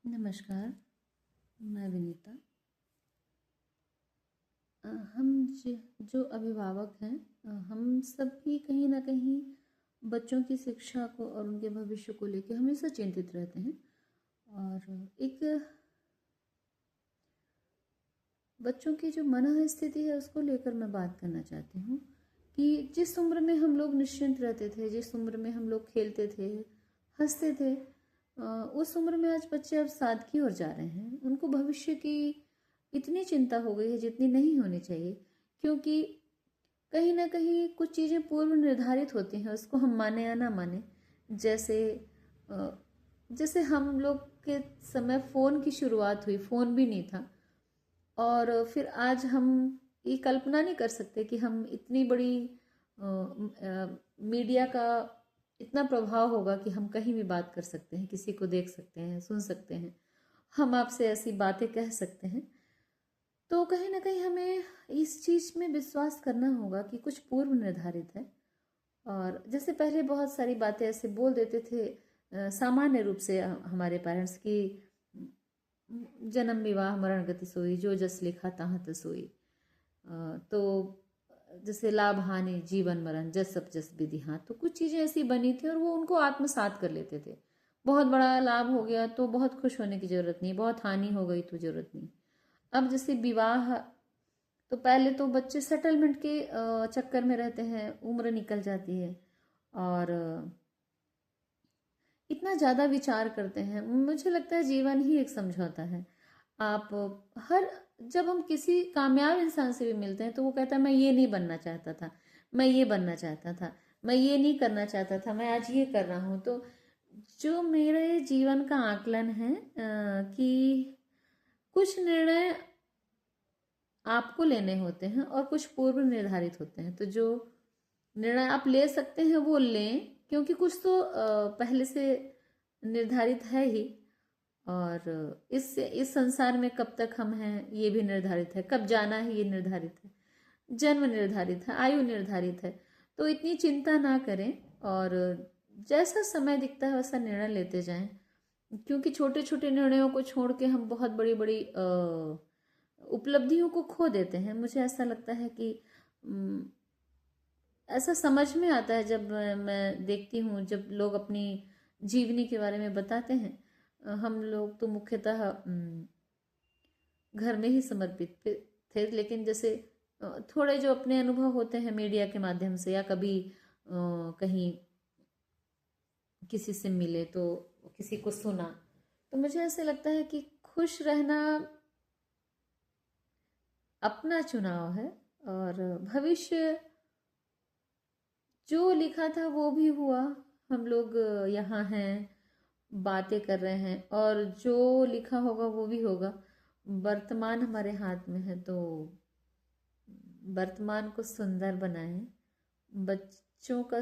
नमस्कार, मैं विनीता। हम जो अभिभावक हैं, हम सब भी कहीं न कहीं बच्चों की शिक्षा को और उनके भविष्य को लेके हमेशा चिंतित रहते हैं। और एक बच्चों की जो मनःस्थिति है उसको लेकर मैं बात करना चाहती हूँ कि जिस उम्र में हम लोग निश्चिंत रहते थे, जिस उम्र में हम लोग खेलते थे, हंसते थे, उस उम्र में आज बच्चे अब सादगी और जा रहे हैं। उनको भविष्य की इतनी चिंता हो गई है जितनी नहीं होनी चाहिए, क्योंकि कहीं ना कहीं कुछ चीज़ें पूर्व निर्धारित होती हैं, उसको हम माने या ना माने। जैसे अ, जैसे हम लोग के समय फ़ोन की शुरुआत हुई, फ़ोन भी नहीं था। और फिर आज हम ये कल्पना नहीं कर सकते कि हम इतनी बड़ी मीडिया का इतना प्रभाव होगा कि हम कहीं भी बात कर सकते हैं, किसी को देख सकते हैं, सुन सकते हैं, हम आपसे ऐसी बातें कह सकते हैं। तो कहीं ना कहीं हमें इस चीज़ में विश्वास करना होगा कि कुछ पूर्व निर्धारित है। और जैसे पहले बहुत सारी बातें ऐसे बोल देते थे, सामान्य रूप से हमारे पेरेंट्स की, जन्म विवाह मरण गति सोई, जो जस लिखा ताह तस सोई। तो जैसे लाभ हानि जीवन मरण जस सब जस विधि, हाँ, तो कुछ चीज़ें ऐसी बनी थी और वो उनको आत्मसात कर लेते थे। बहुत बड़ा लाभ हो गया तो बहुत खुश होने की ज़रूरत नहीं, बहुत हानि हो गई तो ज़रूरत नहीं। अब जैसे विवाह, तो पहले तो बच्चे सेटलमेंट के चक्कर में रहते हैं, उम्र निकल जाती है और इतना ज़्यादा विचार करते हैं। मुझे लगता है जीवन ही एक समझौता है। आप हर जब हम किसी कामयाब इंसान से भी मिलते हैं तो वो कहता है मैं ये नहीं बनना चाहता था, मैं ये बनना चाहता था, मैं ये नहीं करना चाहता था, मैं आज ये कर रहा हूँ। तो जो मेरे जीवन का आकलन है कि कुछ निर्णय आपको लेने होते हैं और कुछ पूर्व निर्धारित होते हैं। तो जो निर्णय आप ले सकते हैं वो लें, क्योंकि कुछ तो पहले से निर्धारित है ही। और इस संसार में कब तक हम हैं ये भी निर्धारित है, कब जाना है ये निर्धारित है, जन्म निर्धारित है, आयु निर्धारित है। तो इतनी चिंता ना करें और जैसा समय दिखता है वैसा निर्णय लेते जाएं, क्योंकि छोटे छोटे निर्णयों को छोड़ के हम बहुत बड़ी बड़ी उपलब्धियों को खो देते हैं। मुझे ऐसा लगता है कि ऐसा समझ में आता है जब मैं देखती हूँ, जब लोग अपनी जीवनी के बारे में बताते हैं। हम लोग तो मुख्यतः घर में ही समर्पित थे, लेकिन जैसे थोड़े जो अपने अनुभव होते हैं मीडिया के माध्यम से, या कभी कहीं किसी से मिले तो किसी को सुना, तो मुझे ऐसे लगता है कि खुश रहना अपना चुनाव है। और भविष्य जो लिखा था वो भी हुआ। हम लोग यहाँ हैं, बातें कर रहे हैं, और जो लिखा होगा वो भी होगा। वर्तमान हमारे हाथ में है, तो वर्तमान को सुंदर बनाएं। बच्चों का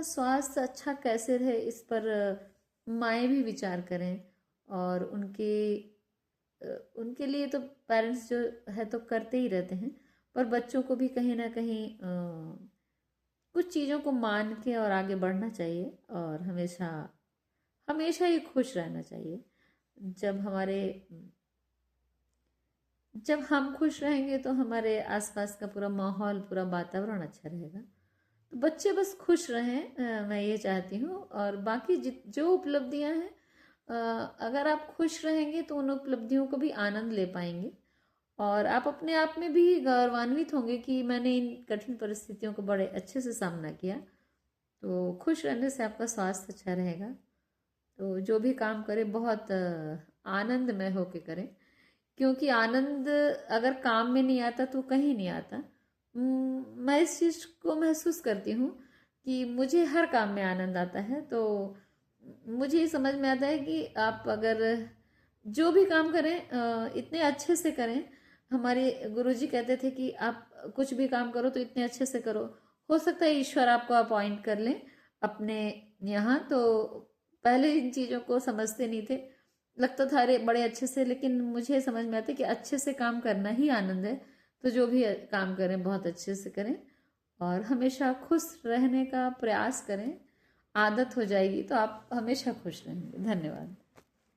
स्वास्थ्य अच्छा कैसे रहे इस पर माएँ भी विचार करें। और उनके लिए तो पेरेंट्स जो है तो करते ही रहते हैं, पर बच्चों को भी कहीं ना कहीं कुछ चीज़ों को मान के और आगे बढ़ना चाहिए, और हमेशा हमेशा ही खुश रहना चाहिए। जब हमारे जब हम खुश रहेंगे तो हमारे आसपास का पूरा माहौल, पूरा वातावरण अच्छा रहेगा। तो बच्चे बस खुश रहें, मैं ये चाहती हूँ। और बाकी जो उपलब्धियाँ हैं, अगर आप खुश रहेंगे तो उन उपलब्धियों को भी आनंद ले पाएंगे, और आप अपने आप में भी गौरवान्वित होंगे कि मैंने इन कठिन परिस्थितियों को बड़े अच्छे से सामना किया। तो खुश रहने से आपका स्वास्थ्य अच्छा रहेगा। तो जो भी काम करें बहुत आनंदमय होके करें, क्योंकि आनंद अगर काम में नहीं आता तो कहीं नहीं आता। मैं इस चीज़ को महसूस करती हूँ कि मुझे हर काम में आनंद आता है। तो मुझे ये समझ में आता है कि आप अगर जो भी काम करें इतने अच्छे से करें। हमारे गुरुजी कहते थे कि आप कुछ भी काम करो तो इतने अच्छे से करो, हो सकता है ईश्वर आपको अपॉइंट कर लें अपने यहाँ। तो पहले इन चीज़ों को समझते नहीं थे, लगता था अरे बड़े अच्छे से, लेकिन मुझे समझ में आता है कि अच्छे से काम करना ही आनंद है। तो जो भी काम करें बहुत अच्छे से करें और हमेशा खुश रहने का प्रयास करें। आदत हो जाएगी तो आप हमेशा खुश रहेंगे। धन्यवाद।